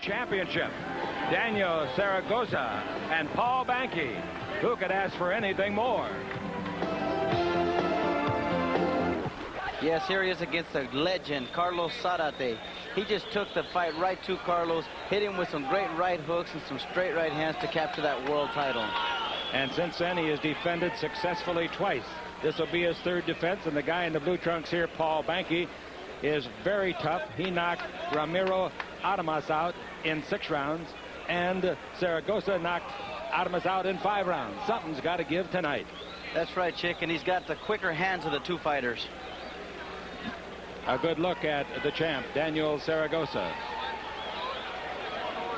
championship. Daniel Zaragoza and Paul Banke. Who could ask for anything more? Yes, here he is against the legend, Carlos Zarate. He just took the fight right to Carlos, hit him with some great right hooks and some straight right hands to capture that world title. And since then, he has defended successfully twice. This will be his third defense, and the guy in the blue trunks here, Paul Banke, is very tough. He knocked Ramiro Adamas out in 6 rounds, and Zaragoza knocked Adamas out in 5 rounds. Something's got to give tonight. That's right, Chick, and he's got the quicker hands of the two fighters. A good look at the champ, Daniel Zaragoza.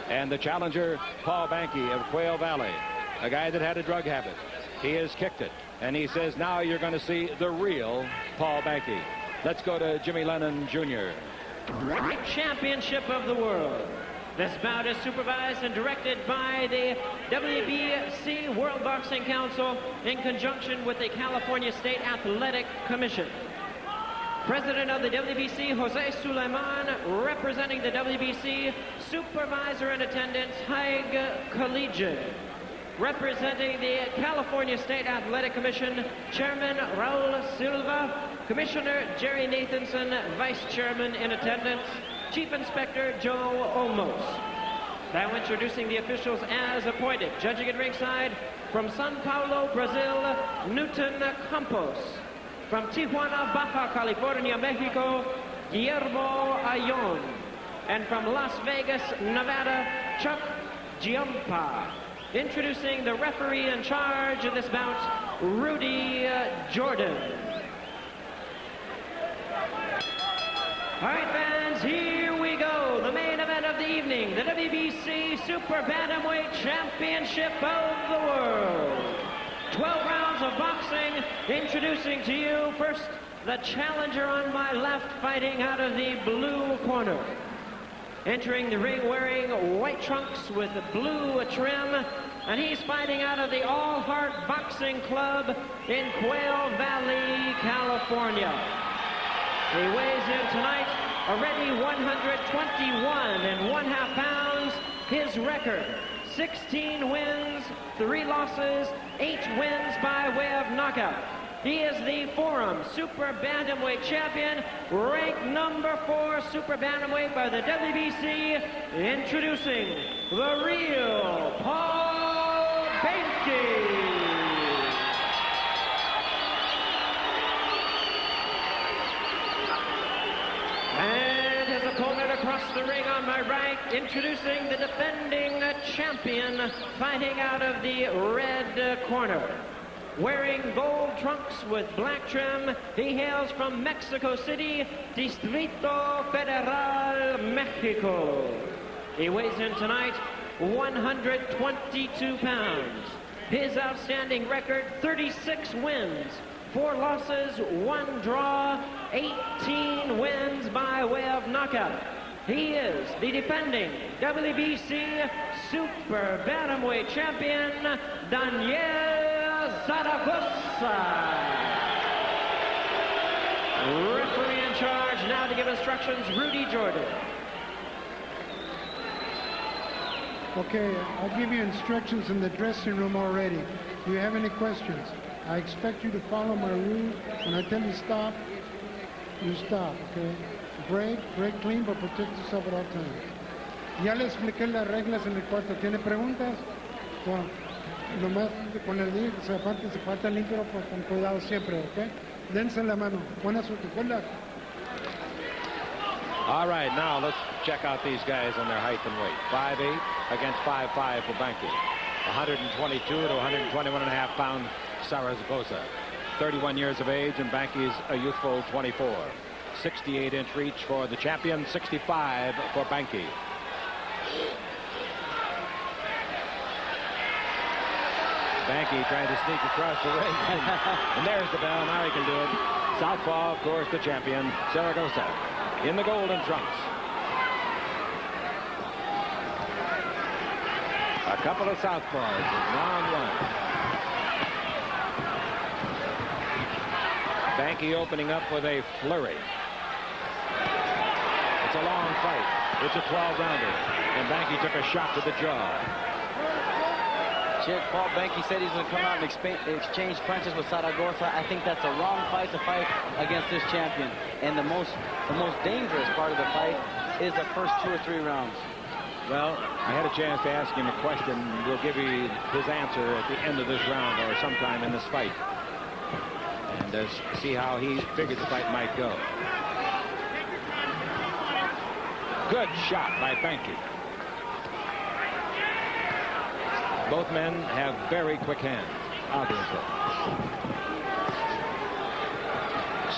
And the challenger, Paul Banke of Quail Valley, a guy that had a drug habit. He has kicked it, and he says now you're going to see the real Paul Banke. Let's go to Jimmy Lennon Jr. Championship of the world. This bout is supervised and directed by the WBC World Boxing Council in conjunction with the California State Athletic Commission. President of the WBC, Jose Suleiman, representing the WBC, supervisor in attendance, Haig Collegiate. Representing the California State Athletic Commission, Chairman Raul Silva, Commissioner Jerry Nathanson, Vice Chairman in attendance, Chief Inspector Joe Olmos. Now introducing the officials as appointed. Judging at ringside from Sao Paulo, Brazil, Newton Campos. From Tijuana, Baja California, Mexico, Guillermo Ayon. And from Las Vegas, Nevada, Chuck Giampa. Introducing the referee in charge of this bout, Rudy Jordan. All right, fans, here we go. The main event of the evening, the WBC Super Bantamweight Championship of the World. 12 rounds of boxing. Introducing to you first the challenger on my left, fighting out of the blue corner. Entering the ring wearing white trunks with blue trim, and he's fighting out of the All Heart Boxing Club in Quail Valley, California. He weighs in tonight already 121.5 pounds. His record, 16 wins, 3 losses, 8 wins by way of knockout. He is the Forum Super Bantamweight Champion, ranked number 4 Super Bantamweight by the WBC. Introducing the real Paul Banke. And his opponent across the ring on my right, introducing the defending champion, fighting out of the red corner. Wearing gold trunks with black trim, he hails from Mexico City, Distrito Federal, Mexico. He weighs in tonight 122 pounds. His outstanding record, 36 wins, 4 losses, 1 draw, 18 wins by way of knockout. He is the defending WBC Super Bantamweight Champion, Daniel Zaragoza. Referee in charge now to give instructions, Rudy Jordan. Okay, I'll give you instructions in the dressing room already. Do you have any questions? I expect you to follow my rules. When I tell you stop, you stop, okay? Break clean, but protect yourself at all times. Ya le expliqué las reglas en el cuarto. ¿Tiene preguntas? Bueno, nomás con el niño que se falta limpio, pues con cuidado siempre, ¿ok? Dense la mano. Buena suerte. Good luck. All right, now let's check out these guys on their height and weight. 5'8" against 5'5" for Banke. 122 to 121.5 pound Zaragoza. 31 years of age, and Banke's a youthful 24. 68-inch reach for the champion, 65 for Banke. Banke trying to sneak across the ring. And there's the bell. Now he can do it. Southpaw, of course, the champion, Zaragoza, in the golden trunks. A couple of southpaws in round 1. Banke opening up with a flurry. The It's a long fight. It's a 12-rounder. And Banke took a shot to the jaw. Chick, Paul Banke said he's going to come out and exchange punches with Zaragoza. I think that's a wrong fight to fight against this champion. And the most dangerous part of the fight is the first 2 or 3 rounds. Well, I had a chance to ask him a question. We'll give you his answer at the end of this round or sometime in this fight. And see how he figured the fight might go. Good shot by Banke. Both men have very quick hands, obviously.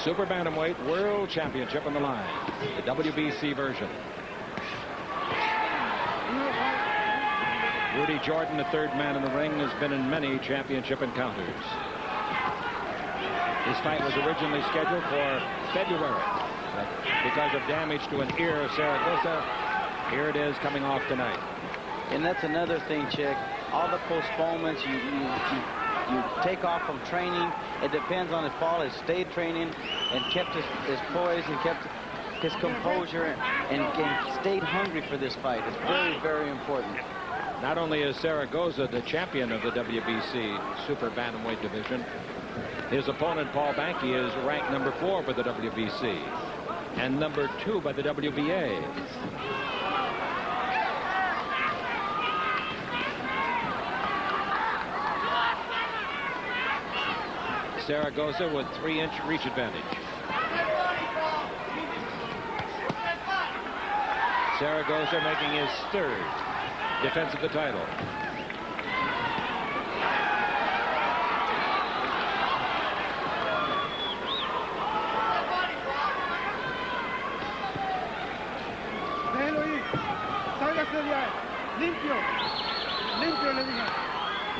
Super Bantamweight World Championship on the line. The WBC version. Rudy Jordan, the third man in the ring, has been in many championship encounters. This fight was originally scheduled for February, but because of damage to an ear of Zaragoza, here it is coming off tonight. And that's another thing, Chick. All the postponements, you take off from training. It depends on if Paul has stayed training and kept his poise and kept his composure and stayed hungry for this fight. It's very, very important. Not only is Zaragoza the champion of the WBC Super Bantamweight division, his opponent, Paul Banke, is ranked number 4 by the WBC and number 2 by the WBA. Zaragoza with 3-inch reach advantage. Zaragoza making his 3rd defense of the title.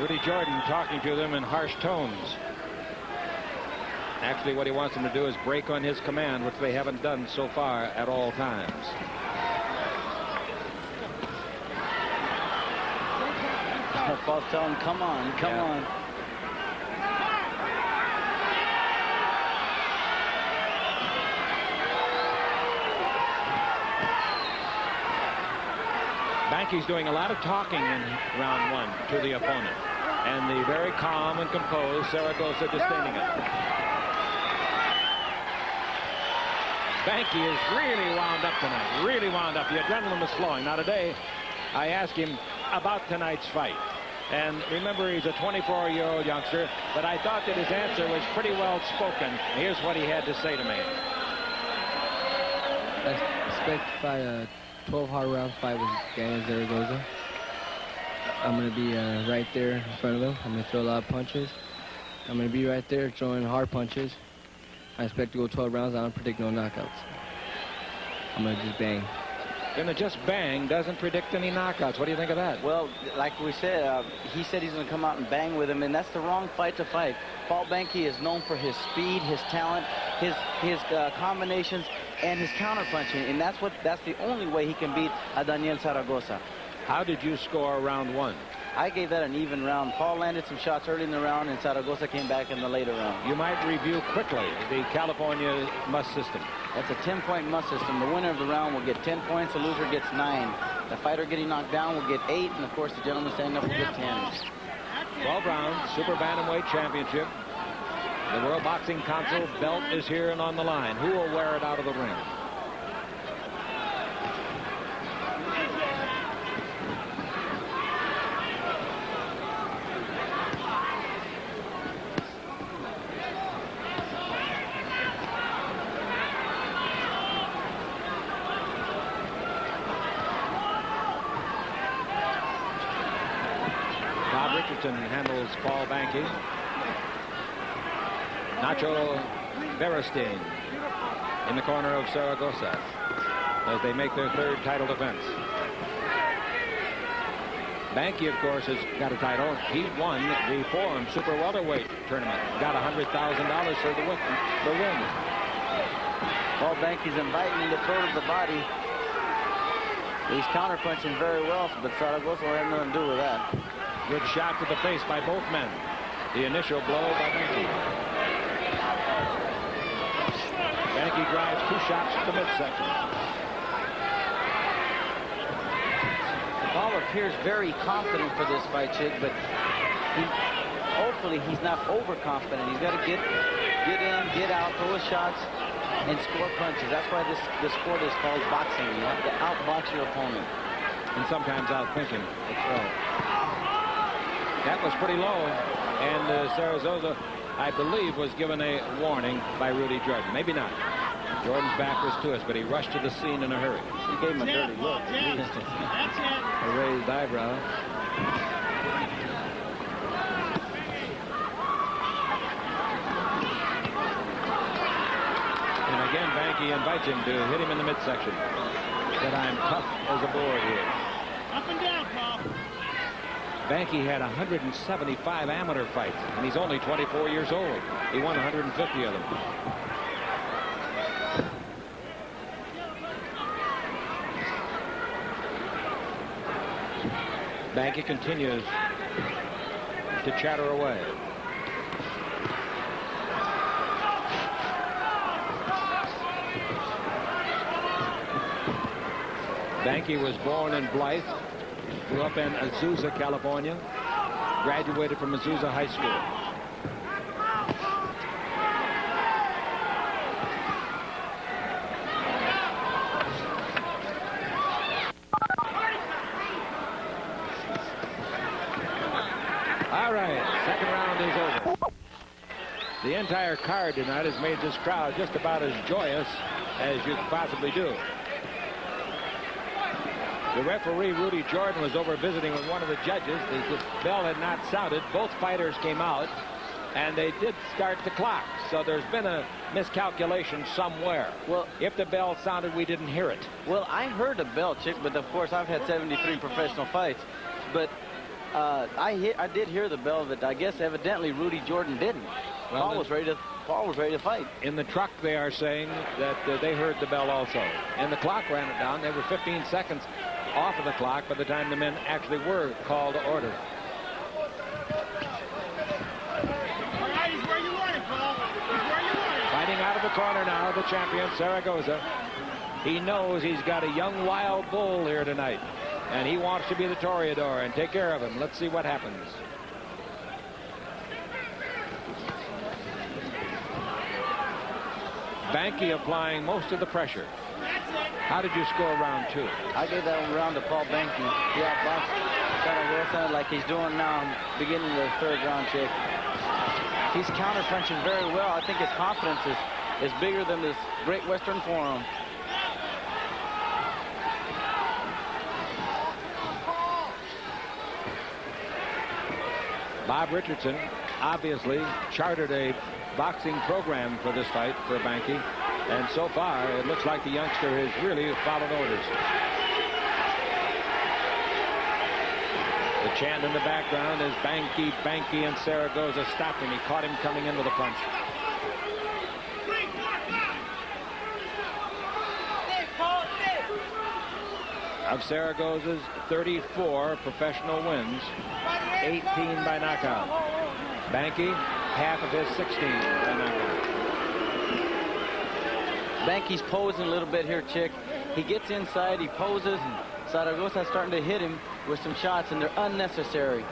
Rudy Jordan talking to them in harsh tones. Actually, what he wants them to do is break on his command, which they haven't done so far at all times. Paul's telling him, come on, come on. Banke's doing a lot of talking in round 1 to the opponent. And the very calm and composed Zaragoza disdaining it. Banke is really wound up tonight. Really wound up. The adrenaline was flowing. Now today, I asked him about tonight's fight. And remember, he's a 24-year-old youngster, but I thought that his answer was pretty well spoken. Here's what he had to say to me. I expect to fight a 12 hard round fight with Daniel Zaragoza. I'm going to be right there in front of him. I'm going to throw a lot of punches. I'm going to be right there throwing hard punches. I expect to go 12 rounds. I don't predict no knockouts. I'm going to just bang. Gonna just bang, doesn't predict any knockouts. What do you think of that? Well, like we said, he said he's going to come out and bang with him, and that's the wrong fight to fight. Paul Banke is known for his speed, his talent, his combinations, and his counterpunching, and that's the only way he can beat Daniel Zaragoza. How did you score round 1? I gave that an even round. Paul landed some shots early in the round, and Zaragoza came back in the later round. You might review quickly the California must system. That's a 10-point must system. The winner of the round will get 10 points. The loser gets 9. The fighter getting knocked down will get 8, and of course the gentleman standing up will get 10. 12 rounds, Super Bantamweight Championship. The World Boxing Council belt is here and on the line. Who will wear it out of the ring? Handles Paul Banke. Nacho Beristain in the corner of Zaragoza as they make their 3rd title defense. Banke, of course, has got a title. He won the Forum Super Welterweight tournament. Got $100,000 for the win. Paul Banke's inviting him to throw to the body. He's counterpunching very well, but Zaragoza will have nothing to do with that. Good shot to the face by both men. The initial blow by Banke. Banke drives 2 shots to the midsection. Paul appears very confident for this fight, Chick, but hopefully he's not overconfident. He's got to get in, get out, throw his shots, and score punches. That's why this sport is called boxing. You have to outbox your opponent. And sometimes outthink him. That's right. That was pretty low. And Zaragoza, I believe, was given a warning by Rudy Jordan. Maybe not. Jordan's back was to us, but he rushed to the scene in a hurry. He gave him a dirty look. That's it. A raised eyebrow. And again, Banke invites him to hit him in the midsection. Said, I'm tough as a board here. Up and down, Paul. Banke had 175 amateur fights, and he's only 24 years old. He won 150 of them. Banke continues to chatter away. Banke was born in Blythe, grew up in Azusa, California, graduated from Azusa High School. All right, second round is over. The entire card tonight has made this crowd just about as joyous as you could possibly do. The referee, Rudy Jordan, was over visiting with one of the judges. The bell had not sounded. Both fighters came out, and they did start the clock. So there's been a miscalculation somewhere. Well, if the bell sounded, we didn't hear it. Well, I heard a bell, Chick, but of course I've had 73 professional fights. But I did hear the bell, but I guess evidently Rudy Jordan didn't. Well, Paul was ready to fight. In the truck, they are saying that they heard the bell also. And the clock ran it down. They were 15 seconds off of the clock by the time the men actually were called to order. Fighting out of the corner now, the champion, Zaragoza. He knows he's got a young wild bull here tonight, and he wants to be the toreador and take care of him. Let's see what happens. Banke applying most of the pressure. How did you score round two? I gave that one round to Paul Banke. He outboxed Zaragoza like he's doing now, beginning of the third round, Chick. He's counter-punching very well. I think his confidence is bigger than this Great Western Forum. Bob Richardson obviously chartered a boxing program for this fight for Banke, and so far it looks like the youngster has really followed orders. The chant in the background is Banke, Banke, and Zaragoza stopped him. He caught him coming in with a punch. Of Zaragoza's 34 professional wins, 18 by knockout. Banke, half of his 16 by knockout. Banke's posing a little bit here, Chick. He gets inside, he poses, and Zaragoza's starting to hit him with some shots, and they're unnecessary.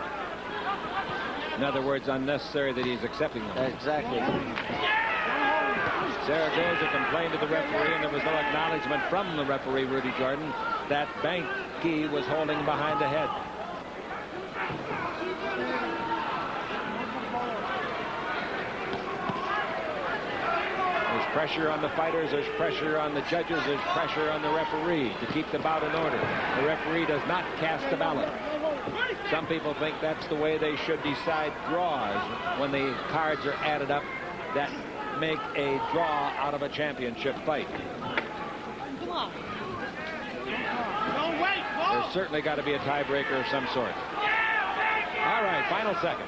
In other words, unnecessary that he's accepting them. Exactly. Zaragoza complained to the referee, and there was no acknowledgement from the referee, Rudy Jordan, that Banke was holding behind the head. There's pressure on the fighters, there's pressure on the judges, there's pressure on the referee to keep the bout in order. The referee does not cast a ballot. Some people think that's the way they should decide draws when the cards are added up that make a draw out of a championship fight. Come on. There's certainly got to be a tiebreaker of some sort. All right, final second.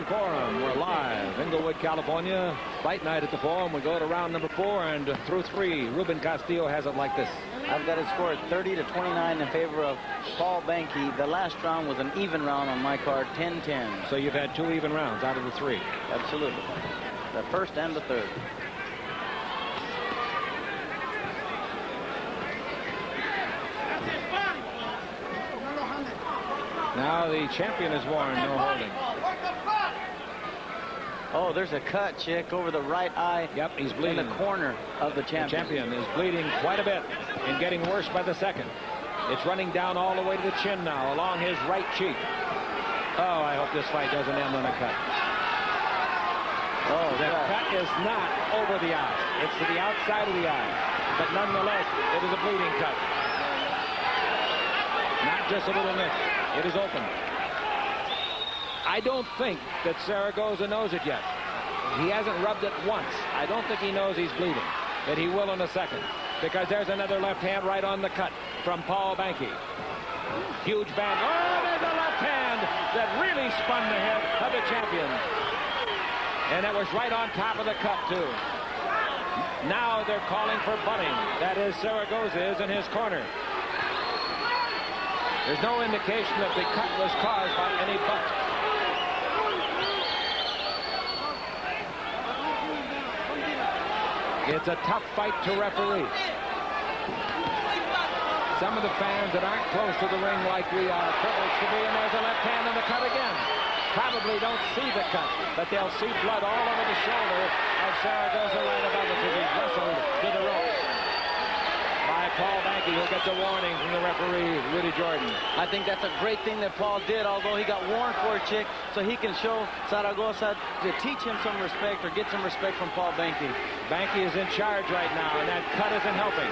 Forum, we're live, Inglewood, California. Fight night at the Forum. We go to round number 4 and through 3. Ruben Castillo has it like this. I've got it scored 30-29 in favor of Paul Banke. The last round was an even round on my card, 10-10. So you've had 2 even rounds out of the 3. Absolutely. The first and the third. Now the champion is warned, no holding. Oh, there's a cut, Chick, over the right eye. Yep, he's bleeding. In the corner of the champion. The champion is bleeding quite a bit and getting worse by the second. It's running down all the way to the chin now, along his right cheek. Oh, I hope this fight doesn't end on a cut. Oh, the cut is not over the eye. It's to the outside of the eye. But nonetheless, it is a bleeding cut. Not just a little nick. It is open. I don't think that Zaragoza knows it yet. He hasn't rubbed it once. I don't think he knows he's bleeding. But he will in a second. Because there's another left hand right on the cut from Paul Banke. Huge bang. Oh, there's a left hand that really spun the head of the champion. And it was right on top of the cut, too. Now they're calling for bunting. That is, Zaragoza is in his corner. There's no indication that the cut was caused by any butt. It's a tough fight to referee. Some of the fans that aren't close to the ring like we are privileged to be, and there's a left hand on the cut again. Probably don't see the cut, but they'll see blood all over the shoulder of Zaragoza right above us as he wrestled to the ropes by Paul Banke, who gets a warning from the referee, Rudy Jordan. I think that's a great thing that Paul did, although he got warned for it, Chick, so he can show Zaragoza to teach him some respect or get some respect from Paul Banke. Banke is in charge right now, and that cut isn't helping.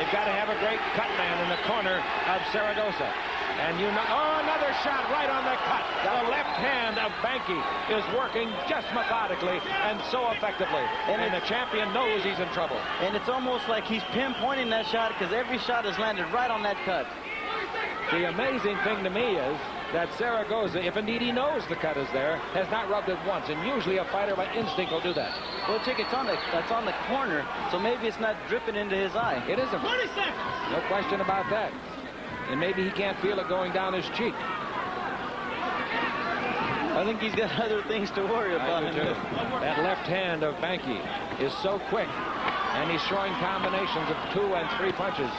They've got to have a great cut man in the corner of Zaragoza. And you know, oh, another shot right on the cut. The left hand of Banke is working just methodically and so effectively. And the champion knows he's in trouble. And it's almost like he's pinpointing that shot because every shot has landed right on that cut. The amazing thing to me is that Zaragoza, if indeed he knows the cut is there, has not rubbed it once. And usually a fighter by instinct will do that. Well, Chick, it's on the corner, so maybe it's not dripping into his eye. It isn't. 20 seconds. No question about that. And maybe he can't feel it going down his cheek. I think he's got other things to worry about. That left hand of Banke is so quick, and he's showing combinations of 2 and 3 punches.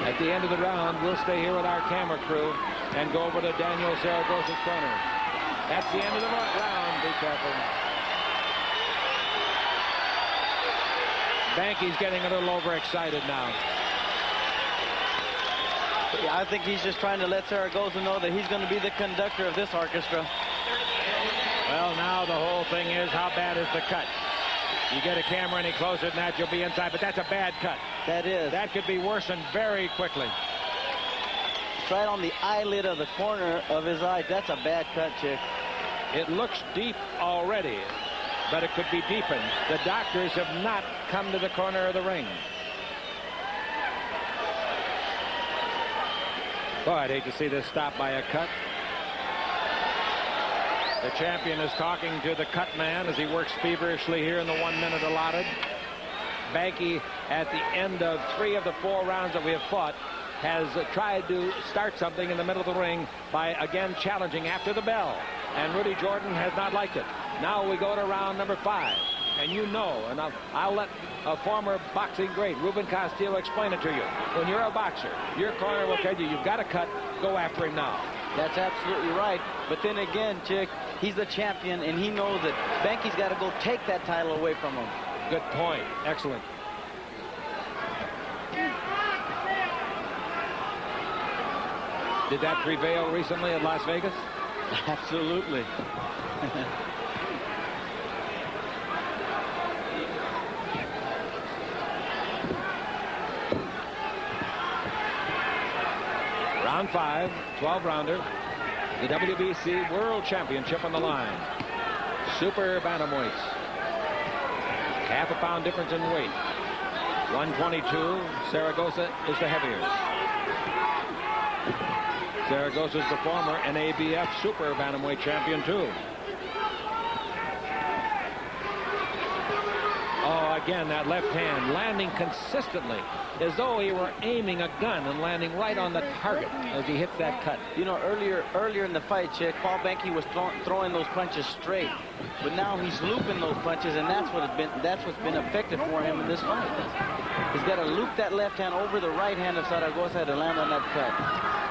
At the end of the round, we'll stay here with our camera crew and go over to Daniel Zaragoza's corner. That's the end of the round. Be careful. Banke's getting a little overexcited now. I think he's just trying to let Zaragoza know that he's going to be the conductor of this orchestra. Well, now the whole thing is, how bad is the cut? You get a camera any closer than that, you'll be inside, but that's a bad cut. That is. That could be worsened very quickly. It's right on the eyelid of the corner of his eye. That's a bad cut, Chick. It looks deep already, but it could be deepened. The doctors have not come to the corner of the ring. Boy, I'd hate to see this stop by a cut. The champion is talking to the cut man as he works feverishly here in the 1 minute allotted. Banke, at the end of 3 of the 4 rounds that we have fought, has tried to start something in the middle of the ring by again challenging after the bell. And Rudy Jordan has not liked it. Now we go to round number 5. And you know, and I'll let a former boxing great, Ruben Castillo, explain it to you. When you're a boxer, your corner will tell you, you've got to cut, go after him now. That's absolutely right. But then again, Chick, he's the champion, and he knows that Banke's got to go take that title away from him. Good point. Excellent. Did that prevail recently at Las Vegas? Absolutely. Round 5, 12-rounder. The WBC World Championship on the line. Super bantamweights. Half a pound difference in weight. 122. Zaragoza is the heavier. Zaragoza's the former NABF Super Bantamweight champion, too. Oh, again, that left hand landing consistently as though he were aiming a gun and landing right on the target as he hits that cut. You know, earlier in the fight, Chick, Paul Banke was throwing those punches straight, but now he's looping those punches, and that's what's been effective for him in this fight. He's got to loop that left hand over the right hand of Zaragoza to land on that cut.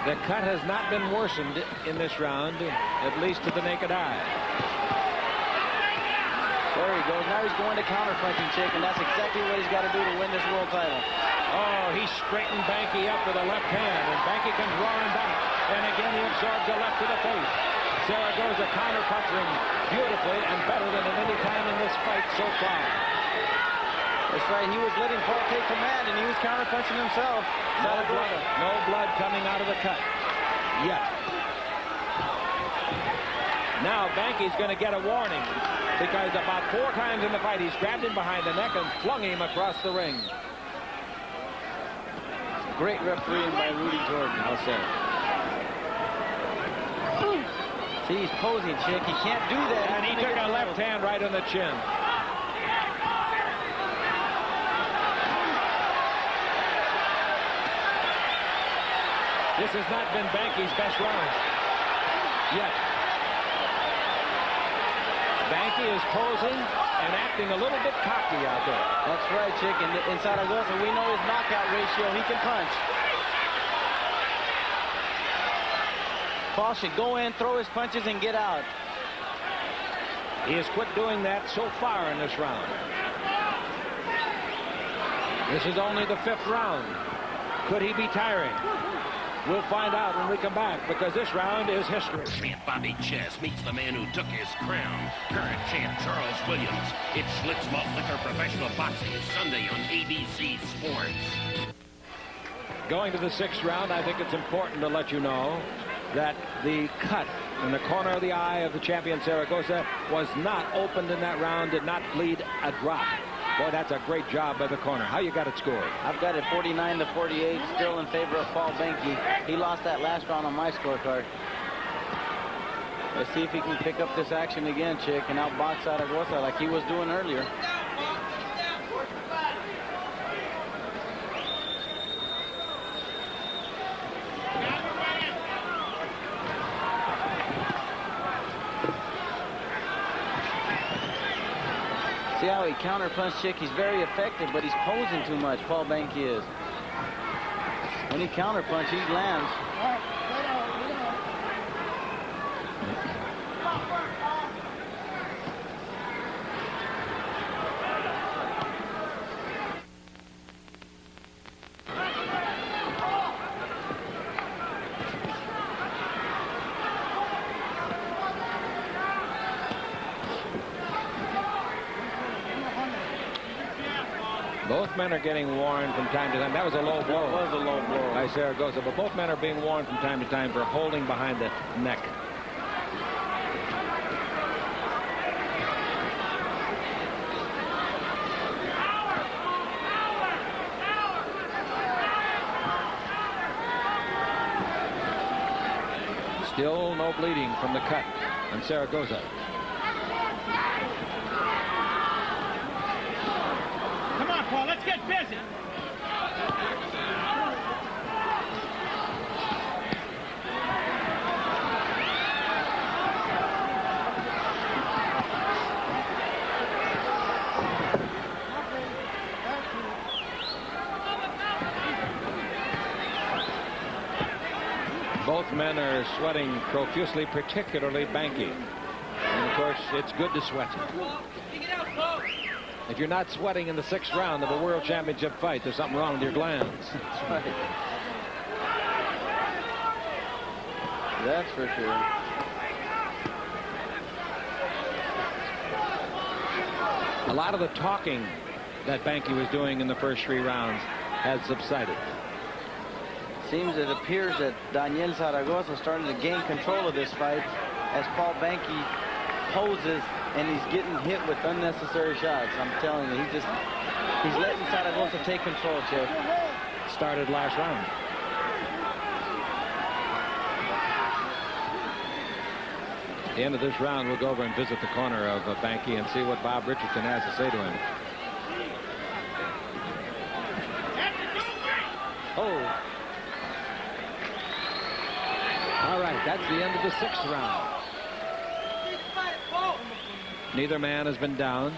The cut has not been worsened in this round, at least to the naked eye. There he goes. Now he's going to counter-punching, Chick, and that's exactly what he's got to do to win this world title. Oh, he straightened Banke up with a left hand, and Banke comes roaring back. And again, he absorbs a left to the face. Zaragoza counter-punching beautifully and better than at any time in this fight so far. That's right. He was letting Paul take command, and he was counter-punching himself. No blood coming out of the cut yet. Now Banke's going to get a warning because about 4 times in the fight he's grabbed him behind the neck and flung him across the ring. Great refereeing by Rudy Jordan, I'll say. See, he's posing, Chick. He can't do that. And he took a left hand right on the chin. This has not been Banke's best round yet. Banke is posing and acting a little bit cocky out there. That's right, Chick. In Zaragoza, we know his knockout ratio. He can punch. Paul should go in, throw his punches, and get out. He has quit doing that so far in this round. This is only the 5th round. Could he be tiring? We'll find out when we come back, because this round is history. Champ Bobby Chess meets the man who took his crown, current champ Charles Williams. It's Schlitz Malt Liquor Professional Boxing, Sunday on ABC Sports. Going to the 6th round, I think it's important to let you know that the cut in the corner of the eye of the champion Zaragoza was not opened in that round, did not bleed a drop. Boy, that's a great job by the corner. How you got it scored? I've got it 49-48, still in favor of Paul Banke. He lost that last round on my scorecard. Let's see if he can pick up this action again, Chick, and outbox Zaragoza like he was doing earlier. See how he counterpunched, Chick? He's very effective, but he's posing too much, Paul Banke is. When he counterpunches, he lands. Both men are getting warned from time to time. That was a low blow. That was a low blow by Zaragoza, but both men are being warned from time to time for holding behind the neck. Still no bleeding from the cut on Zaragoza. Come on, Paul, let's get busy. Both men are sweating profusely, particularly Banke. And of course, it's good to sweat. If you're not sweating in the 6th round of a world championship fight, there's something wrong with your glands. That's right. That's for sure. A lot of the talking that Banke was doing in the first 3 rounds has subsided. Seems it appears that Daniel Zaragoza starting to gain control of this fight as Paul Banke poses and he's getting hit with unnecessary shots. I'm telling you, he's letting Zaragoza take control, Chick. Started last round. At the end of this round, we'll go over and visit the corner of Banke and see what Bob Richardson has to say to him. Oh. All right, that's the end of the 6th round. Neither man has been down.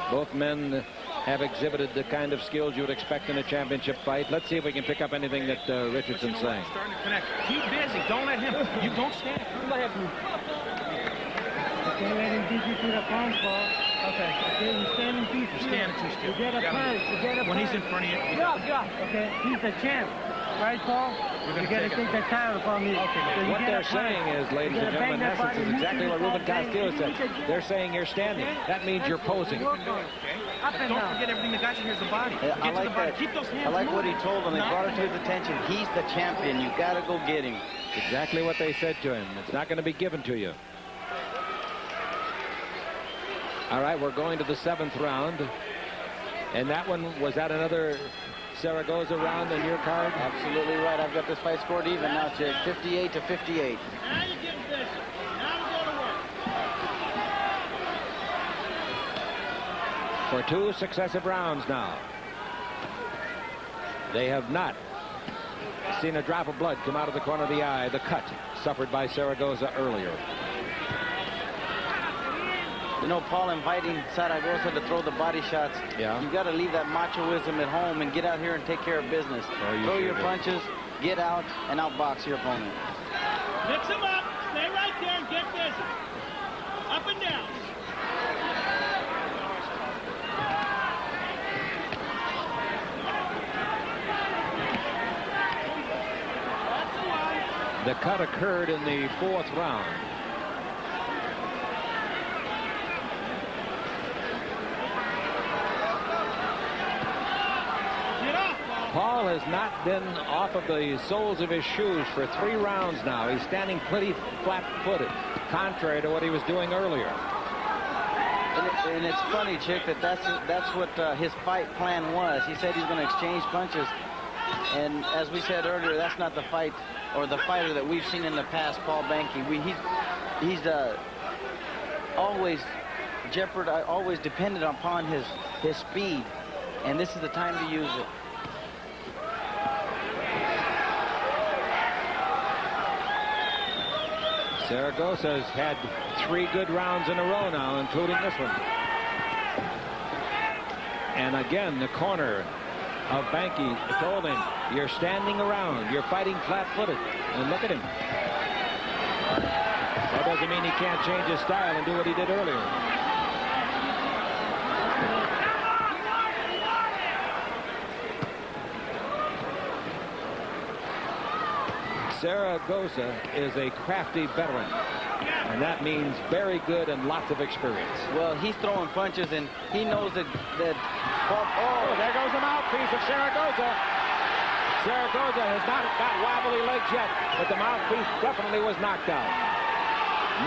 Both men have exhibited the kind of skills you would expect in a championship fight. Let's see if we can pick up anything that Richardson's saying. Starting to connect. Keep busy. Don't let him. You don't stand. Go ahead. Don't let him beat you to the palm, Paul. Okay. Okay, you're standing too still. You're standing too still. You get a punch. You get a punch. When he's in front of you. Okay, he's the champ. Right, Paul? You got to take the title from me. Okay. So What they're saying is, ladies and gentlemen, in essence, is exactly what Ruben Castillo said. They're saying you're standing. That means you're posing. Okay. But don't forget everything that got you here's the body. Yeah, I Get to like the body. that. Keep those hands I like what moving. he told him. They brought it to his attention. He's the champion. You got to go get him. Exactly what they said to him. It's not going to be given to you. All right, we're going to the 7th round. And that one, was that another Zaragoza round in your card? Absolutely right. I've got this fight scored even now, Chick. 58 to 58. Now you get busy. Now we go to work. For 2 successive rounds now. They have not seen a drop of blood come out of the corner of the eye, the cut suffered by Zaragoza earlier. You know, Paul, inviting Zaragoza to throw the body shots. Yeah. You got to leave that machoism at home and get out here and take care of business. Oh, Throw sure your do. punches, get out, and outbox your opponent. Mix them up. Stay right there and get busy. Up and down. The cut occurred in the 4th round. Paul has not been off of the soles of his shoes for 3 rounds now. He's standing pretty flat-footed, contrary to what he was doing earlier. And it's funny, Chick, that's what his fight plan was. He said he's going to exchange punches. And as we said earlier, that's not the fight or the fighter that we've seen in the past, Paul Banke. He's always always dependent upon his speed. And this is the time to use it. Zaragoza's had 3 good rounds in a row now, including this one. And again, the corner of Banke told him, you're standing around, you're fighting flat-footed. And look at him. That doesn't mean he can't change his style and do what he did earlier. Zaragoza is a crafty veteran, and that means very good and lots of experience. Well, he's throwing punches, and he knows that Oh, there goes the mouthpiece of Zaragoza. Zaragoza has not got wobbly legs yet, but the mouthpiece definitely was knocked out.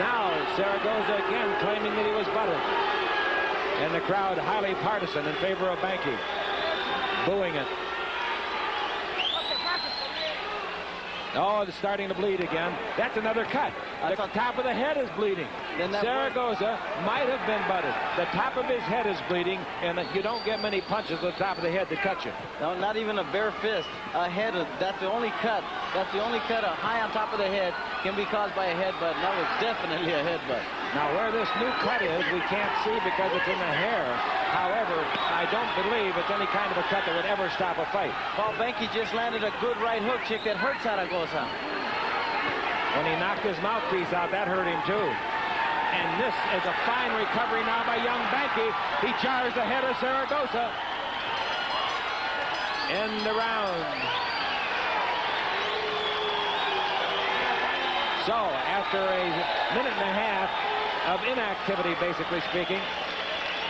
Now Zaragoza again claiming that he was buttered. And the crowd highly partisan in favor of Banke, booing it. Oh, it's starting to bleed again. That's another cut. The top of the head is bleeding. Zaragoza might have been butted. The top of his head is bleeding, and you don't get many punches on the top of the head to cut you. No, not even a bare fist. A head, that's the only cut. That's the only cut high on top of the head can be caused by a headbutt. And that was definitely a headbutt. Now, where this new cut is, we can't see because it's in the hair. However, I don't believe it's any kind of a cut that would ever stop a fight. Paul Banke just landed a good right hook, Chick, that hurt Zaragoza. When he knocked his mouthpiece out, that hurt him too. And this is a fine recovery now by young Banke. He jars the head of Zaragoza. End the round. So, after a minute and a half of inactivity, basically speaking,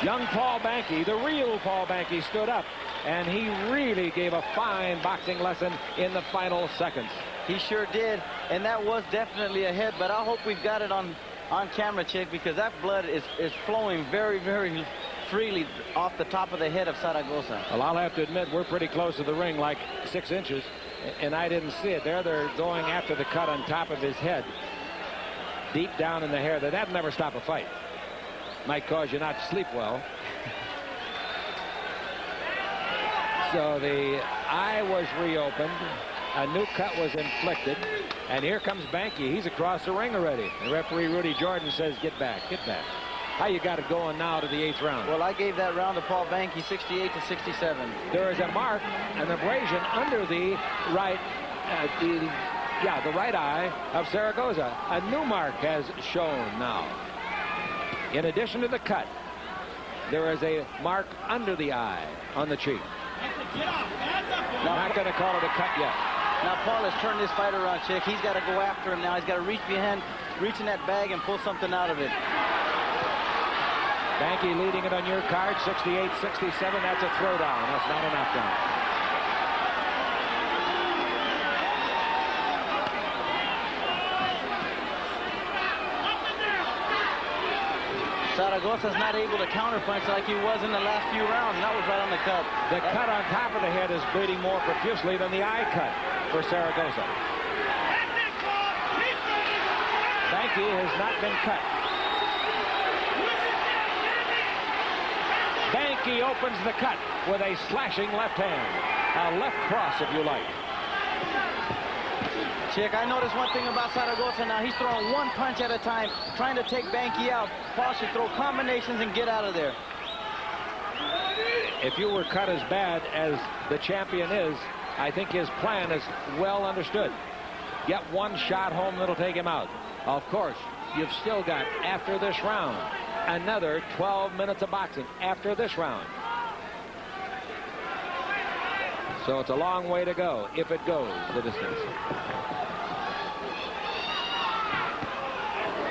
young Paul Banke, the real Paul Banke, stood up, and he really gave a fine boxing lesson in the final seconds. He sure did, and that was definitely a head, but I hope we've got it on camera, Chick, because that blood is flowing very, very freely off the top of the head of Zaragoza. Well, I'll have to admit, we're pretty close to the ring, like 6 inches, and I didn't see it. There they're going after the cut on top of his head, deep down in the hair. That'd never stop a fight. Might cause you not to sleep well. So the eye was reopened. A new cut was inflicted. And here comes Banke. He's across the ring already. The referee, Rudy Jordan, says, get back, get back. How you got it going now to the 8th round? Well, I gave that round to Paul Banke, 68 to 67. There is a mark, an abrasion under the right, the right eye of Zaragoza. A new mark has shown now. In addition to the cut, there is a mark under the eye on the cheek. Not going to call it a cut yet. Now Paul has turned this fight around, Chick. He's got to go after him now. He's got to reach behind, reach in that bag and pull something out of it. Banke leading it on your card, 68-67. That's a throwdown. That's not a knockdown. Zaragoza's not able to counterpunch like he was in the last few rounds, and that was right on the cut. The cut on top of the head is bleeding more profusely than the eye cut for Zaragoza. Banke has not been cut. Banke opens the cut with a slashing left hand. A left cross, if you like. Chick, I noticed one thing about Zaragoza now. He's throwing one punch at a time, trying to take Banke out. Paul should throw combinations and get out of there. If you were cut as bad as the champion is, I think his plan is well understood. Get one shot home that'll take him out. Of course, you've still got, after this round, another 12 minutes of boxing after this round. So it's a long way to go, if it goes the distance.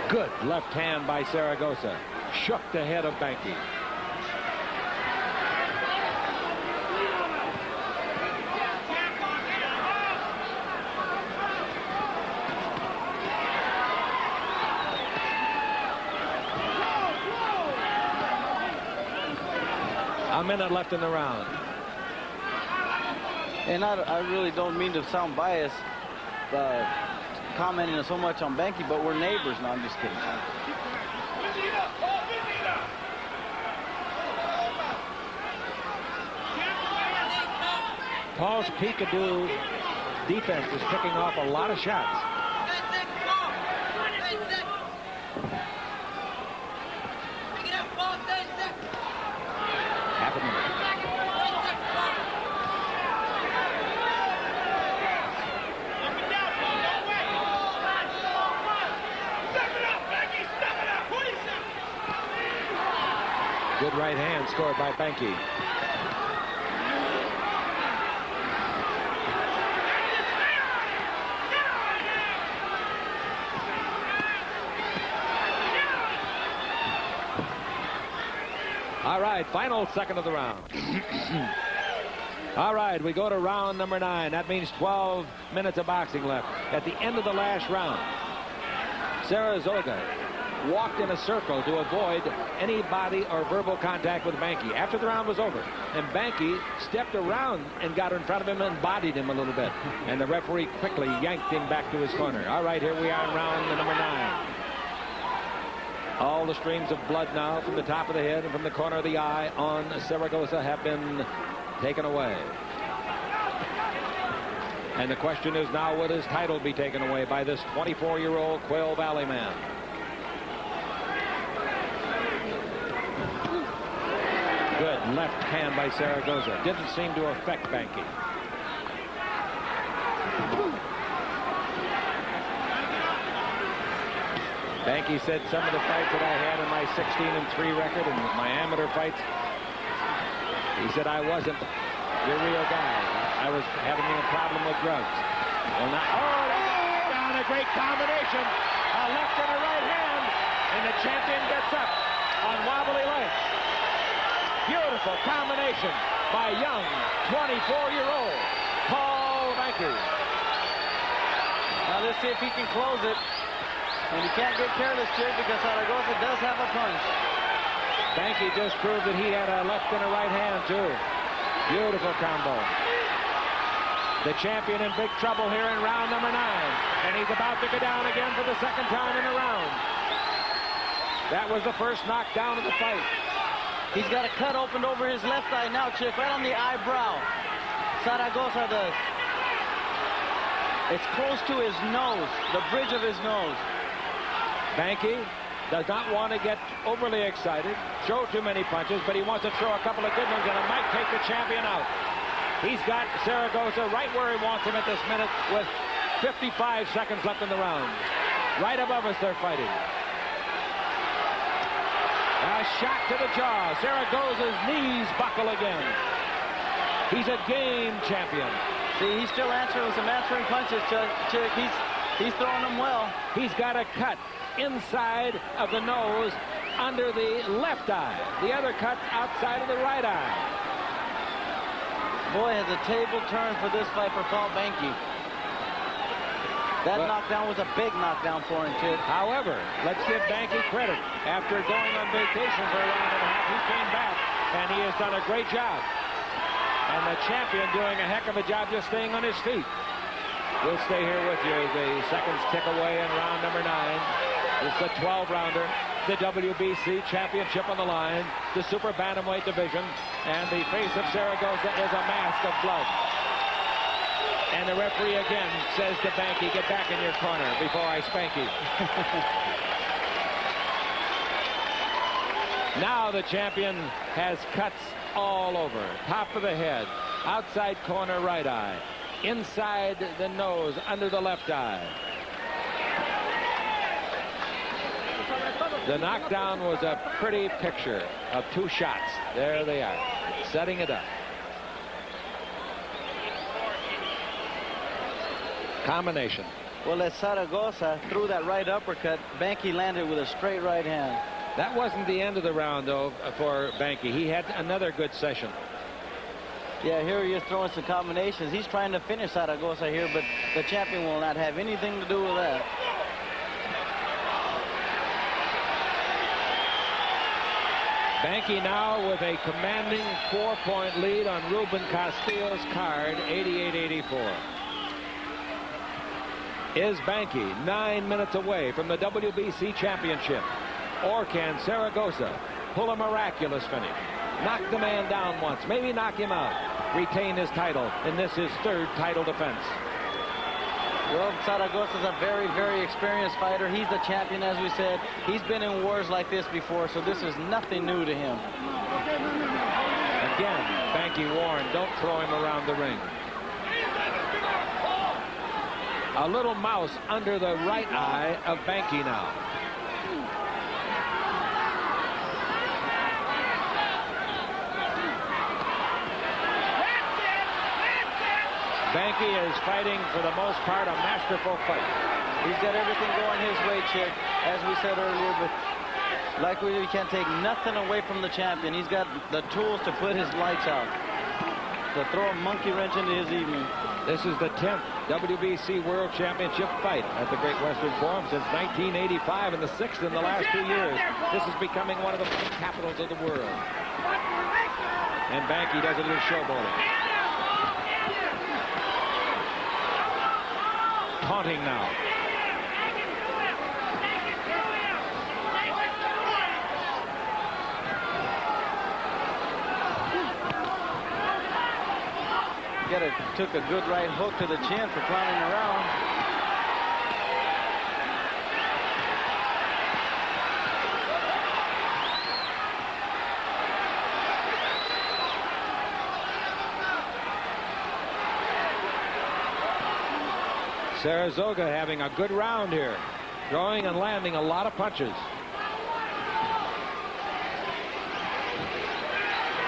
Good left hand by Zaragoza. Shook the head of Banke. A minute left in the round. And I really don't mean to sound biased, commenting so much on Banke, but we're neighbors. No, I'm just kidding. Paul's peekaboo defense is picking off a lot of shots. Half a minute. Good right hand scored by Banke. All right, final second of the round. All right, we go to round number 9. That means 12 minutes of boxing left. At the end of the last round, Zaragoza walked in a circle to avoid any body or verbal contact with Banke after the round was over. And Banke stepped around and got in front of him and bodied him a little bit. And the referee quickly yanked him back to his corner. All right, here we are in round number 9. All the streams of blood now from the top of the head and from the corner of the eye on Zaragoza have been taken away. And the question is now, will his title be taken away by this 24-year-old Quail Valley man? Good left hand by Zaragoza. Didn't seem to affect Banke. Banke said some of the fights that I had in my 16-3 record and my amateur fights, he said I wasn't your real guy. I was having a problem with drugs. Well, now, down a great combination. A left and a right hand, and the champion gets up on wobbly legs. Beautiful combination by young 24-year-old Paul Banke. Now let's see if he can close it. And he can't get careless, Chick, because Zaragoza does have a punch. Banke just proved that he had a left and a right hand, too. Beautiful combo. The champion in big trouble here in round number 9. And he's about to go down again for the second time in a round. That was the first knockdown of the fight. He's got a cut opened over his left eye now, Chick, right on the eyebrow. Zaragoza does. It's close to his nose, the bridge of his nose. Banke does not want to get overly excited, show too many punches, but he wants to throw a couple of good ones, and it might take the champion out. He's got Zaragoza right where he wants him at this minute with 55 seconds left in the round. Right above us, they're fighting. A shot to the jaw. Zaragoza's knees buckle again. He's a game champion. See, he's still answering some answering punches, Chick. He's throwing them well. He's got a cut inside of the nose under the left eye. The other cut outside of the right eye. Boy, has a table turned for this fight for Paul Banke. That knockdown was a big knockdown for him, Chick. However, let's give Banke credit. After going on vacation for a round and a half, he came back, and he has done a great job. And the champion doing a heck of a job just staying on his feet. We'll stay here with you as the seconds tick away in round number 9. It's a 12-rounder. The WBC championship on the line. The super bantamweight division. And the face of Zaragoza is a mask of blood. And the referee again says to Banke, get back in your corner before I spank you. Now the champion has cuts all over. Top of the head, outside corner right eye, inside the nose, under the left eye. The knockdown was a pretty picture of 2 shots. There they are, setting it up. Combination. Well, as Zaragoza threw that right uppercut, Banke landed with a straight right hand. That wasn't the end of the round, though, for Banke. He had another good session. Yeah, here he is throwing some combinations. He's trying to finish Zaragoza here, but the champion will not have anything to do with that. Banke now with a commanding 4-point lead on Ruben Castillo's card, 88-84. Is Banke 9 minutes away from the WBC championship? Or can Zaragoza pull a miraculous finish? Knock the man down once, maybe knock him out, retain his title, and this is 3rd title defense. Well, Zaragoza's a very, very experienced fighter. He's the champion, as we said. He's been in wars like this before, so this is nothing new to him. Again, Banke warned, don't throw him around the ring. A little mouse under the right eye of Banke now. Banke is fighting, for the most part, a masterful fight. He's got everything going his way, Chick, as we said earlier, but like we can't take nothing away from the champion. He's got the tools to put his lights out, to throw a monkey wrench into his evening. This is the 10th WBC World Championship fight at the Great Western Forum since 1985, and the 6th in the last 2 years. This is becoming one of the fight capitals of the world. And Banke does a little showboating. Taunting now. Took a good right hook to the chin for clowning around. Zaragoza having a good round here, throwing and landing a lot of punches.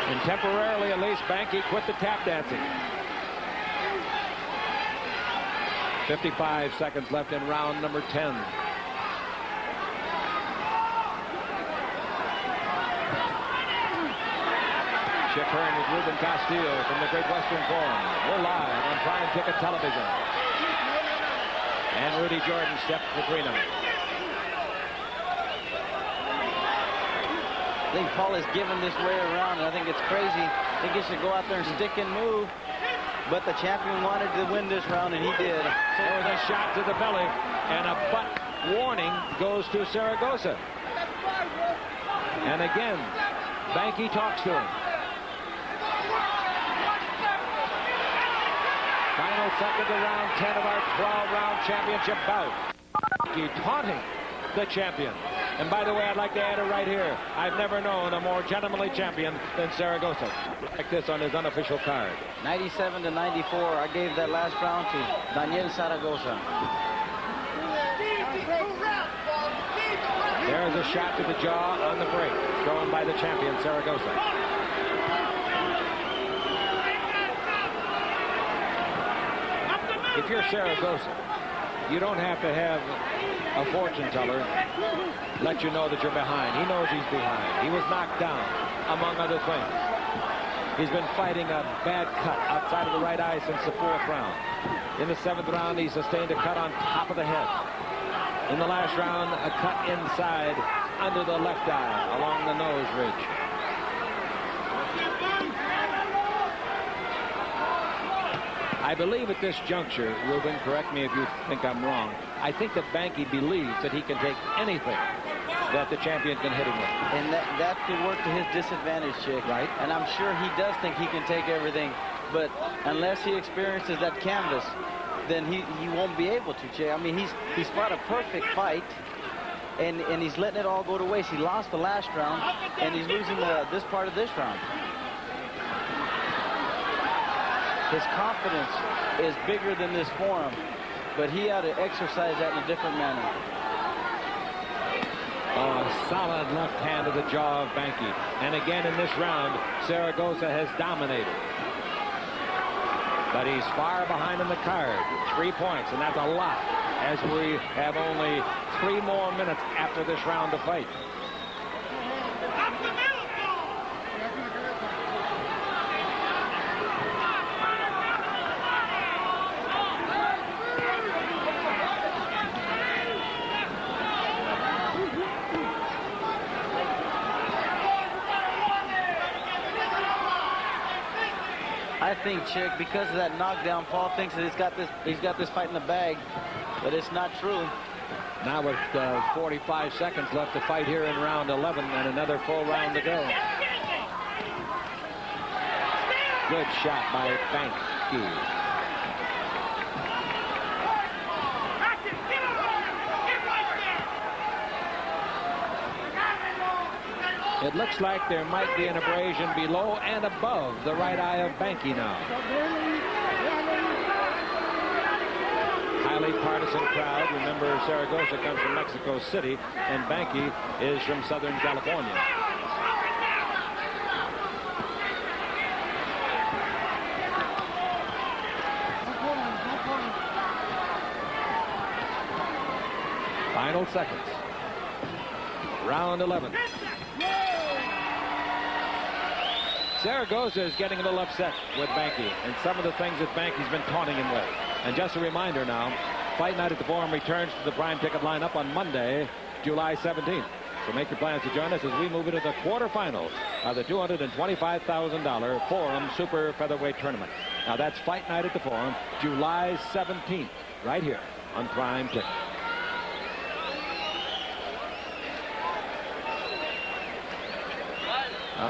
And temporarily, at least, Banke quit the tap dancing. 55 seconds left in round number 10. Chick Hearn with Ruben Castillo from the Great Western Forum. We're live on Prime Ticket Television. And Rudy Jordan steps between them. I think Paul is giving this way around, and I think it's crazy. I think he should go out there and stick and move. But the champion wanted to win this round, and he did. There was a shot to the belly, and a butt warning goes to Zaragoza. And again, Banke talks to him. Final second of round 10 of our 12-round championship bout. Banke taunting the champion. And by the way, I'd like to add it right here. I've never known a more gentlemanly champion than Zaragoza. Like this on his unofficial card. 97 to 94. I gave that last round to Daniel Zaragoza. There's a shot to the jaw on the break, thrown by the champion, Zaragoza. If you're Zaragoza, you don't have to have a fortune teller let you know that you're behind. He knows he's behind. He was knocked down, among other things. He's been fighting a bad cut outside of the right eye since the 4th round. In the 7th round, he sustained a cut on top of the head. In the last round, a cut inside under the left eye along the nose ridge. I believe at this juncture, Ruben, correct me if you think I'm wrong, I think that Banke believes that he can take anything that the champion can hit him with. And that could work to his disadvantage, Chick. Right. And I'm sure he does think he can take everything. But unless he experiences that canvas, then he won't be able to, Chick. I mean, he's fought a perfect fight, and he's letting it all go to waste. He lost the last round, and he's losing this part of this round. His confidence is bigger than this form, but he had to exercise that in a different manner. Oh, a solid left hand to the jaw of Banke. And again in this round, Zaragoza has dominated. But he's far behind in the card. 3 points, and that's a lot, as we have only 3 more minutes after this round to fight. I think, Chick, because of that knockdown, Paul thinks that he's got this fight in the bag, but it's not true. Now with 45 seconds left to fight here in round 11 and another full round to go. Good shot by Banke. It looks like there might be an abrasion below and above the right eye of Banke now. Highly partisan crowd. Remember, Zaragoza comes from Mexico City, and Banke is from Southern California. Final seconds. Round 11. Zaragoza is getting a little upset with Banke and some of the things that Banke's been taunting him with. And just a reminder now, Fight Night at the Forum returns to the prime ticket lineup on Monday, July 17th. So make your plans to join us as we move into the quarterfinals of the $225,000 Forum Super Featherweight Tournament. Now that's Fight Night at the Forum, July 17th, right here on Prime Ticket.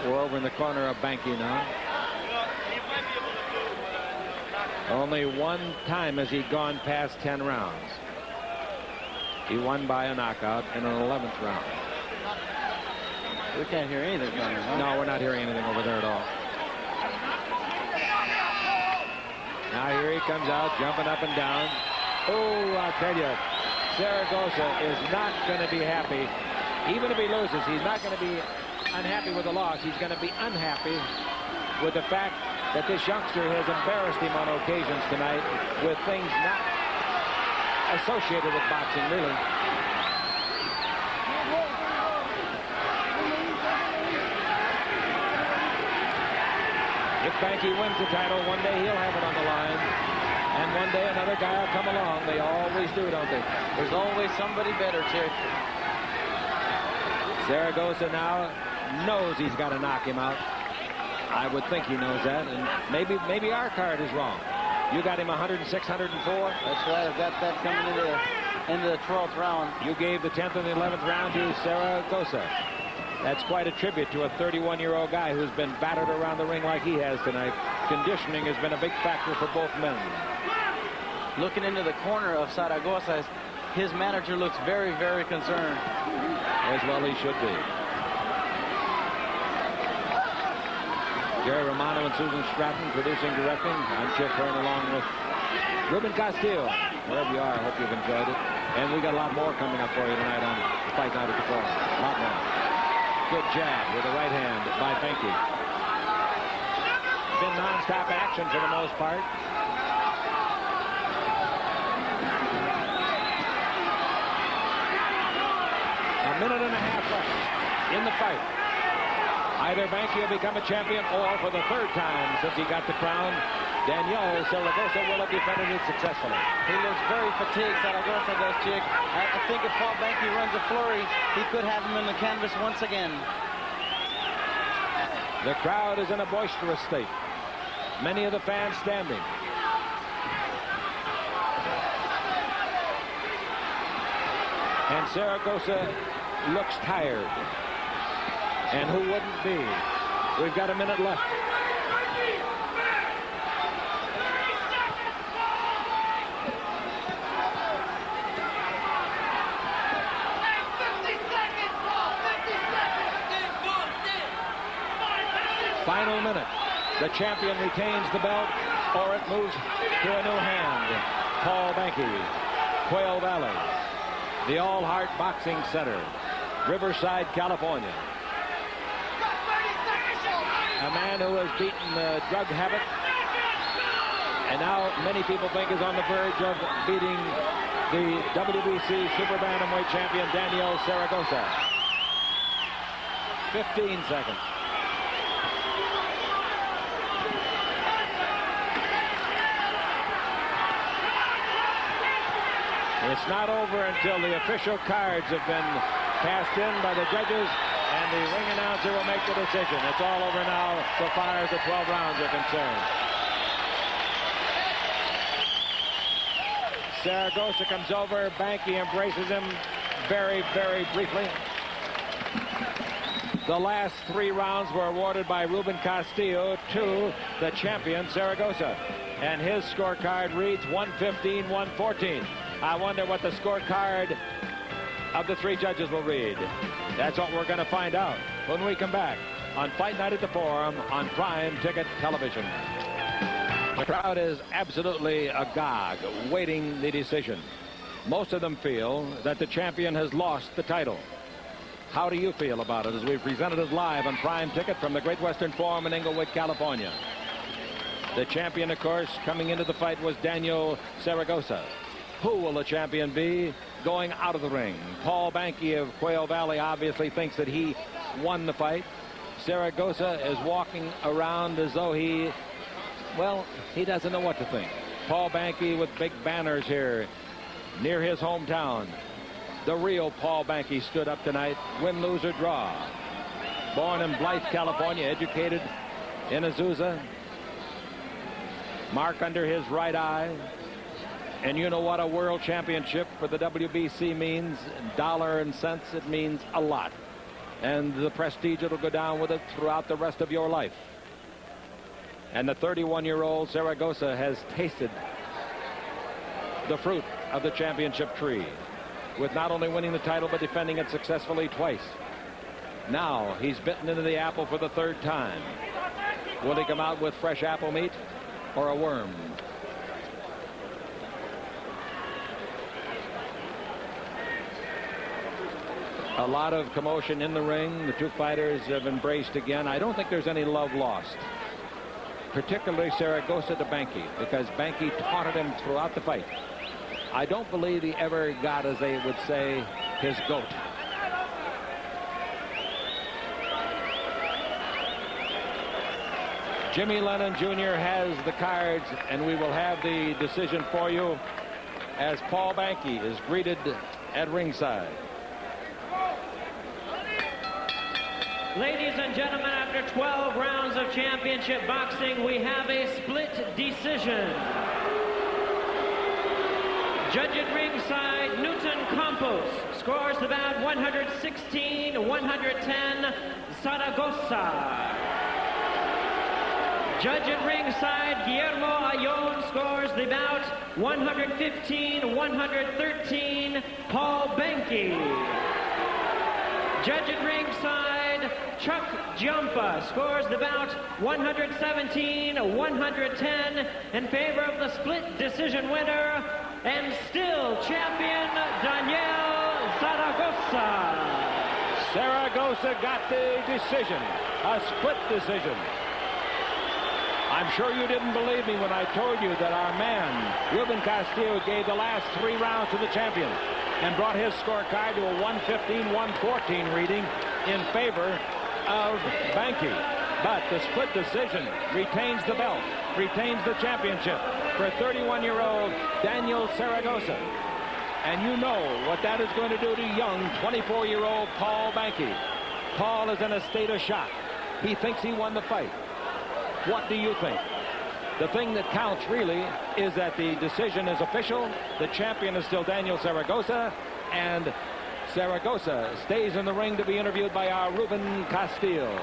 We're over in the corner of Banke now. Only one time has he gone past 10 rounds. He won by a knockout in an 11th round. We can't hear anything from him, huh? No, we're not hearing anything over there at all. Now here he comes out, jumping up and down. Oh, I'll tell you, Zaragoza is not going to be happy. Even if he loses, he's not going to be unhappy with the loss. He's going to be unhappy with the fact that this youngster has embarrassed him on occasions tonight with things not associated with boxing, really. If Banke wins the title, one day he'll have it on the line. And one day another guy will come along. They always do, don't they? There's always somebody better, Chick. Zaragoza now knows he's got to knock him out. I would think he knows that, and maybe our card is wrong. You got him 106, 104. That's right. I've got that coming into the 12th round. You gave the 10th and the 11th round to Zaragoza. That's quite a tribute to a 31-year-old guy who's been battered around the ring like he has tonight. Conditioning has been a big factor for both men. Looking into the corner of Zaragoza, his manager looks very, very concerned. as well he should be. Gary Romano and Susan Stratton producing, directing. I'm Chip Hearn along with Ruben Castillo. Wherever you are, I hope you've enjoyed it. And we got a lot more coming up for you tonight on Fight Night at the Forum. A lot more. Good jab with the right hand by Banke. Been non-stop action for the most part. A minute and a half left in the fight. Either Banke will become a champion, or for the third time since he got the crown, Daniel Zaragoza will have defended it successfully. He looks very fatigued, Zaragoza does, Chick. I think if Paul Banke runs a flurry, he could have him in the canvas once again. The crowd is in a boisterous state. Many of the fans standing. And Zaragoza looks tired. And who wouldn't be? We've got a minute left. Final minute. The champion retains the belt, or it moves to a new hand. Paul Banke, Quail Valley, the All Heart Boxing Center, Riverside, California. A man who has beaten the drug habit, and now many people think is on the verge of beating the WBC Super Bantamweight champion Daniel Zaragoza. 15 seconds. It's not over until the official cards have been cast in by the judges, and the ring announcer will make the decision. It's all over now so far as the 12 rounds are concerned. Zaragoza comes over. Banke embraces him very, very briefly. The last 3 rounds were awarded by Ruben Castillo to the champion Zaragoza, and his scorecard reads 115-114. I wonder what the scorecard of the 3 judges will read. That's what we're going to find out when we come back on Fight Night at the Forum on Prime Ticket Television. The crowd is absolutely agog, waiting the decision. Most of them feel that the champion has lost the title. How do you feel about it as we've presented it live on Prime Ticket from the Great Western Forum in Inglewood, California? The champion, of course, coming into the fight was Daniel Zaragoza. Who will the champion be going out of the ring? Paul Banke of Quail Valley obviously thinks that he won the fight. Zaragoza is walking around as though he doesn't know what to think. Paul Banke with big banners here near his hometown. The real Paul Banke stood up tonight, win, lose, or draw. Born in Blythe, California, educated in Azusa. Mark under his right eye. And you know what a world championship for the WBC means. Dollar and cents, it means a lot. And the prestige that'll go down with it throughout the rest of your life. And the 31-year-old Zaragoza has tasted the fruit of the championship tree, with not only winning the title but defending it successfully twice. Now he's bitten into the apple for the 3rd time. Will he come out with fresh apple meat or a worm? A lot of commotion in the ring. The 2 fighters have embraced again. I don't think there's any love lost, particularly Zaragoza to Banke, because Banke taunted him throughout the fight. I don't believe he ever got, as they would say, his goat. Jimmy Lennon Jr. has the cards, and we will have the decision for you as Paul Banke is greeted at ringside. Ladies and gentlemen, after 12 rounds of championship boxing, we have a split decision. Judge at ringside, Newton Campos, scores the bout 116-110, Zaragoza. Judge at ringside, Guillermo Ayon, scores the bout 115-113, Paul Banke. Judge at ringside, Chuck Giampa scores the bout 117-110 in favor of the split decision winner and still champion Daniel Zaragoza. Zaragoza got the decision, a split decision. I'm sure you didn't believe me when I told you that our man, Ruben Castillo, gave the last 3 rounds to the champion and brought his scorecard to a 115-114 reading in favor of Banke. But the split decision retains the belt, retains the championship for 31-year-old Daniel Zaragoza. And you know what that is going to do to young 24-year-old Paul Banke. Paul is in a state of shock. He thinks he won the fight. What do you think? The thing that counts really is that the decision is official. The champion is still Daniel Zaragoza, and Zaragoza stays in the ring to be interviewed by our Ruben Castillo.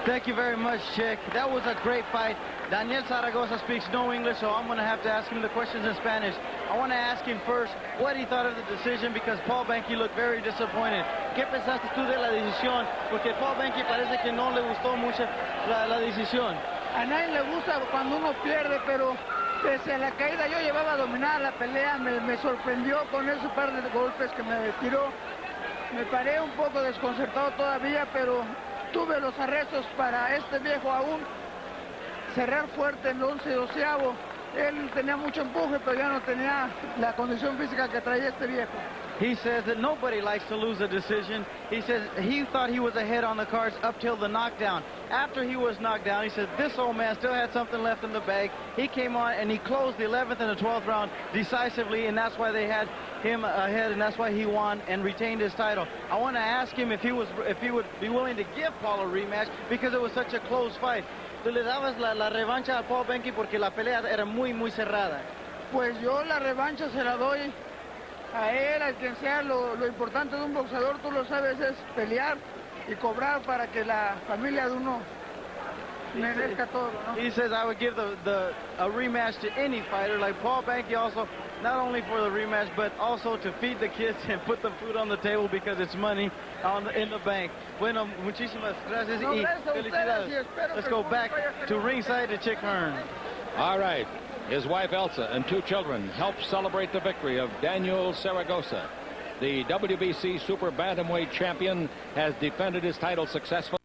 Thank you very much, Chick. That was a great fight. Daniel Zaragoza speaks no English, so I'm going to have to ask him the questions in Spanish. I want to ask him first what he thought of the decision, because Paul Banke looked very disappointed. ¿Qué pensaste tú de la decisión? Porque Paul Banke parece que no le gustó mucho la decisión. A nadie le gusta cuando uno pierde, pero pese a la caída yo llevaba dominada la pelea. Me sorprendió con ese par de golpes que me tiró. Me paré un poco desconcertado todavía, pero tuve los arrestos para este viejo aún cerrar fuerte en el 11-12. Él tenía mucho empuje, pero ya no tenía la condición física que traía este viejo. He says that nobody likes to lose a decision. He says he thought he was ahead on the cards up till the knockdown. After he was knocked down, he said this old man still had something left in the bag. He came on and he closed the 11th and the 12th round decisively, and that's why they had him ahead, and that's why he won and retained his title. I want to ask him if he would be willing to give Paul a rematch because it was such a close fight. ¿Tú le dabas la revancha a Paul Banke porque la pelea era muy cerrada? Pues yo la revancha se la doy a él, a quien sea. Lo importante de un boxeador, tú lo sabes, es pelear y cobrar para que la familia de uno merezca todo, ¿no? He says I would give a rematch to any fighter, like Paul Banke, also not only for the rematch but also to feed the kids and put the food on the table because it's money in the bank. Bueno, muchísimas gracias y felicidades. Let's go back to ringside to Chick Hearn. All right. His wife Elsa and 2 children helped celebrate the victory of Daniel Zaragoza. The WBC Super Bantamweight champion has defended his title successfully.